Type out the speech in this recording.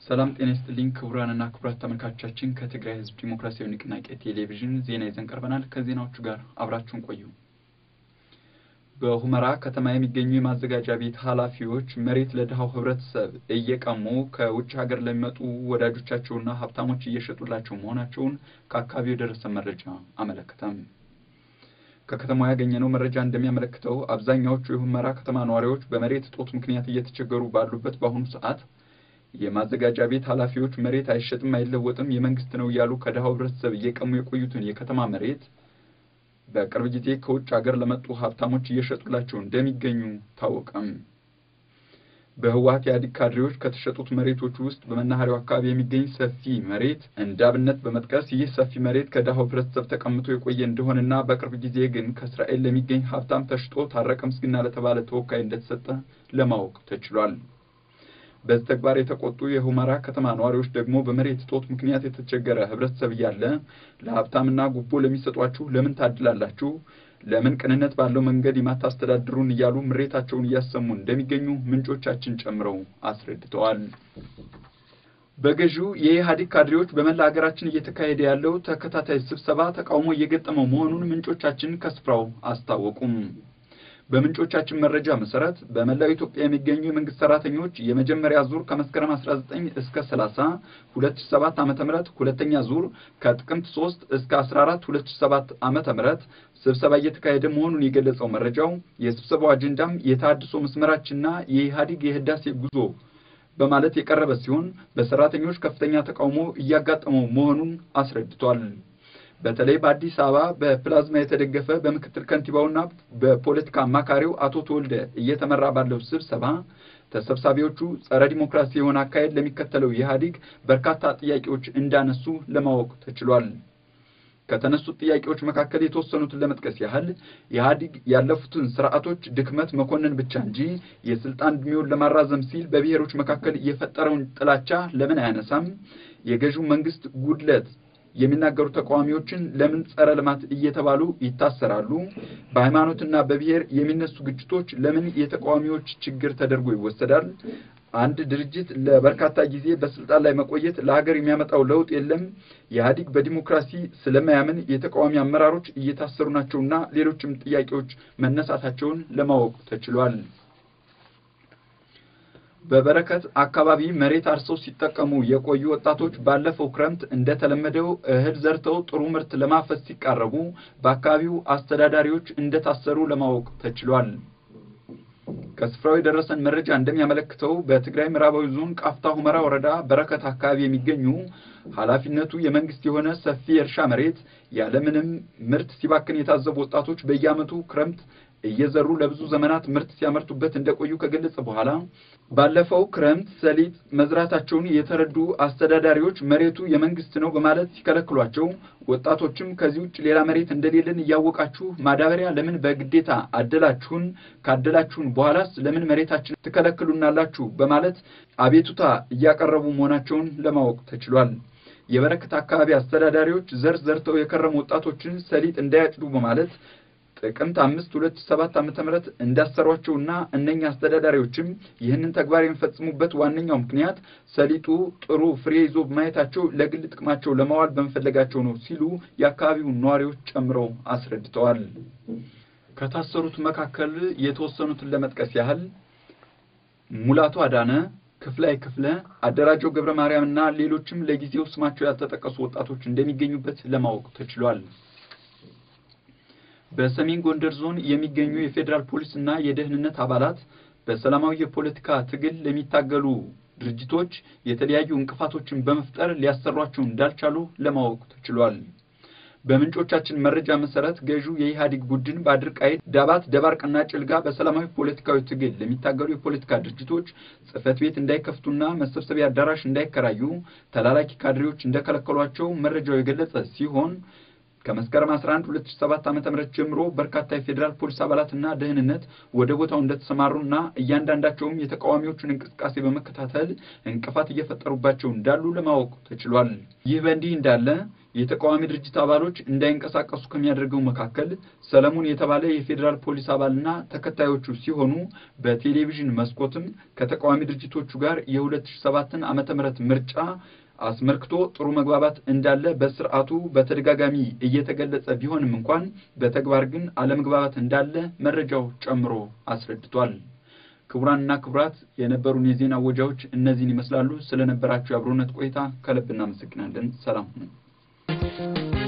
ሰላም ጤና ይስጥልኝ ክቡራንና ክቡራት ተመልካቾቻችን ከትግራይ ህዝብ ዲሞክራሲያዊ ንቅናቄ ቴሌቪዥን ዜና ይዘን ቀርበናል። ከዜናዎቹ ጋር አብራችሁን ቆዩ። በሁመራ ከተማ የሚገኙ የማዘጋጃ ቤት ኃላፊዎች መሬት ለድሃው ህብረተሰብ እየቀሙ ከውጭ ሀገር ለሚመጡ ወዳጆቻቸውና ሀብታሞች እየሸጡላቸው መሆናቸውን ከአካባቢው የደረሰ መረጃ አመለከተም። ከከተማው ያገኘነው መረጃ እንደሚያመለክተው አብዛኛዎቹ የሁመራ ከተማ ነዋሪዎች በመሬት እጦት ምክንያት እየተቸገሩ ባሉበት በአሁኑ ሰዓት የማዘጋጃ ቤት ኃላፊዎች መሬት አይሸጥም አይለወጥም የመንግስት ነው ያሉ ከደሃው ህብረተሰብ እየቀሙ የቆዩትን የከተማ መሬት በቅርብ ጊዜ ከውጭ ሀገር ለመጡ ሀብታሞች እየሸጡላቸው እንደሚገኙ ታወቀም። በህወሓት የኢህአዴግ ካድሬዎች ከተሸጡት መሬቶች ውስጥ በመናኸሪያው አካባቢ የሚገኝ ሰፊ መሬት እንዳብነት በመጥቀስ ይህ ሰፊ መሬት ከደሃው ህብረተሰብ ተቀምጦ የቆየ እንደሆነና በቅርብ ጊዜ ግን ከእስራኤል ለሚገኝ ሀብታም ተሽጦ ታረቀ ምስግና ለተባለ ተወካይ እንደተሰጠ ለማወቅ ተችሏል። በዚህ ተግባር የተቆጡ የሁመራ ከተማ ነዋሪዎች ደግሞ በመሬት እጦት ምክንያት የተቸገረ ህብረተሰብ ያለ ለሀብታምና ጉቦ ለሚሰጧችሁ ለምን ታድላላችሁ ለምን ቅንነት ባለው መንገድ የማታስተዳድሩን እያሉ ምሬታቸውን እያሰሙ እንደሚገኙ ምንጮቻችን ጨምረው አስረድተዋል። በገዢው የኢህአዴግ ካድሬዎች በመላ ሀገራችን እየተካሄደ ያለው ተከታታይ ስብሰባ ተቃውሞ እየገጠመው መሆኑን ምንጮቻችን ከስፍራው አስታወቁም። በምንጮቻችን መረጃ መሰረት በመላው ኢትዮጵያ የሚገኙ የመንግስት ሰራተኞች የመጀመሪያ ዙር ከመስከረም 19 እስከ 30 2007 ዓ.ም ሁለተኛ ዙር ከጥቅምት 3 እስከ 14 2007 ዓ.ም ስብሰባ እየተካሄደ መሆኑን የገለጸው መረጃው የስብሰባው አጀንዳም የታድሶ መስመራችንና የኢህአዴግ የህዳሴ ጉዞ በማለት የቀረበ ሲሆን በሰራተኞች ከፍተኛ ተቃውሞ እያጋጠመው መሆኑን አስረድቷል። በተለይ በአዲስ አበባ በፕላዝማ የተደገፈ በምክትል ከንቲባውና በፖለቲካ አማካሪው አቶ ተወልደ እየተመራ ባለው ስብሰባ ተሰብሳቢዎቹ ጸረ ዲሞክራሲ የሆነ አካሄድ ለሚከተለው ኢህአዴግ በርካታ ጥያቄዎች እንዳነሱ ለማወቅ ተችሏል። ከተነሱት ጥያቄዎች መካከል የተወሰኑትን ለመጥቀስ ያህል ኢህአዴግ ያለፉትን ስርዓቶች ድክመት መኮንን ብቻ እንጂ የስልጣን ዕድሜውን ለማራዘም ሲል በብሔሮች መካከል የፈጠረውን ጥላቻ ለምን አያነሳም? የገዢው መንግስት ጉድለት የሚናገሩ ተቃዋሚዎችን ለምን ጸረ ልማት እየተባሉ ይታሰራሉ? በሃይማኖትና በብሔር የሚነሱ ግጭቶች ለምን የተቃዋሚዎች ችግር ተደርጎ ይወሰዳል? አንድ ድርጅት ለበርካታ ጊዜ በስልጣን ላይ መቆየት ለሀገር የሚያመጣው ለውጥ የለም? ኢህአዴግ በዲሞክራሲ ስለማያምን የተቃዋሚ አመራሮች እየታሰሩ ናቸውና ሌሎችም ጥያቄዎች መነሳታቸውን ለማወቅ ተችሏል። በበረከት አካባቢ መሬት አርሰው ሲጠቀሙ የቆዩ ወጣቶች ባለፈው ክረምት እንደተለመደው እህል ዘርተው ጥሩ ምርት ለማፈስ ሲቃረቡ በአካባቢው አስተዳዳሪዎች እንደታሰሩ ለማወቅ ተችሏል። ከስፍራው የደረሰን መረጃ እንደሚያመለክተው በትግራይ ምዕራባዊ ዞን ቃፍታ ሁመራ ወረዳ በረከት አካባቢ የሚገኙ ኃላፊነቱ የመንግስት የሆነ ሰፊ የእርሻ መሬት ያለምንም ምርት ሲባክን የታዘቡ ወጣቶች በየዓመቱ ክረምት እየዘሩ ለብዙ ዘመናት ምርት ሲያመርቱበት እንደቆዩ ከገለጸ በኋላ ባለፈው ክረምት ሰሊጥ መዝራታቸውን የተረዱ አስተዳዳሪዎች መሬቱ የመንግስት ነው በማለት ሲከለክሏቸው ወጣቶችም ከዚህ ውጭ ሌላ መሬት እንደሌለን ያወቃችሁ ማዳበሪያ ለምን በግዴታ አደላችሁን ካደላችሁን በኋላስ ለምን መሬታችን ተከለክሉናላችሁ በማለት አቤቱታ እያቀረቡ መሆናቸውን ለማወቅ ተችሏል። የበረከት አካባቢ አስተዳዳሪዎች ዘርተው የከረሙ ወጣቶችን ሰሊጥ እንዳያጭዱ በማለት ጥቅምት 5 2007 ዓ.ም እንዳሰሯቸውና እነኛ አስተዳዳሪዎችም ይህንን ተግባር የሚፈጽሙበት ዋነኛው ምክንያት ሰሊጡ ጥሩ ፍሬ ይዞ በማየታቸው ለግል ጥቅማቸው ለማዋል በመፈለጋቸው ነው ሲሉ የአካባቢው ነዋሪዎች ጨምረው አስረድተዋል። ከታሰሩት መካከል የተወሰኑትን ለመጥቀስ ያህል ሙላቱ አዳነ፣ ክፍላይ ክፍለ፣ አደራጀው ገብረ ማርያምና ሌሎችም ለጊዜው ስማቸው ያልተጠቀሱ ወጣቶች እንደሚገኙበት ለማወቅ ተችሏል። በሰሜን ጎንደር ዞን የሚገኙ የፌደራል ፖሊስና የደህንነት አባላት በሰላማዊ የፖለቲካ ትግል ለሚታገሉ ድርጅቶች የተለያዩ እንቅፋቶችን በመፍጠር ሊያሰሯቸው እንዳልቻሉ ለማወቅ ተችሏል። በምንጮቻችን መረጃ መሰረት ገዢው የኢህአዴግ ቡድን በአድርቃይ ዳባት ደባርቅና ጭልጋ በሰላማዊ ፖለቲካዊ ትግል ለሚታገሉ የፖለቲካ ድርጅቶች ጽፈት ቤት እንዳይከፍቱና መሰብሰቢያ አዳራሽ እንዳይከራዩ ተላላኪ ካድሬዎች እንደከለከሏቸው መረጃው የገለጸ ሲሆን ከመስከረም 11 2007 ዓ.ም ጀምሮ በርካታ የፌደራል ፖሊስ አባላትና ደህንነት ወደ ቦታው እንደተሰማሩና እያንዳንዳቸውም የተቃዋሚዎችን እንቅስቃሴ በመከታተል እንቅፋት እየፈጠሩባቸው እንዳሉ ለማወቅ ተችሏል። ይህ በእንዲህ እንዳለ የተቃዋሚ ድርጅት አባሎች እንዳይንቀሳቀሱ ከሚያደርገው መካከል ሰለሞን የተባለ የፌደራል ፖሊስ አባልና ተከታዮቹ ሲሆኑ በቴሌቪዥን መስኮትም ከተቃዋሚ ድርጅቶቹ ጋር የ2007 ዓ.ም ምርጫ አስመልክቶ ጥሩ መግባባት እንዳለ በስርዓቱ በተደጋጋሚ እየተገለጸ ቢሆንም እንኳን በተግባር ግን አለመግባባት እንዳለ መረጃው ጨምሮ አስረድቷል። ክቡራንና ክቡራት የነበሩን የዜና ወጃዎች እነዚህን ይመስላሉ። ስለነበራችሁ አብሮነት ቆይታ ከልብ እናመሰግናለን። ሰላም ሁኑ።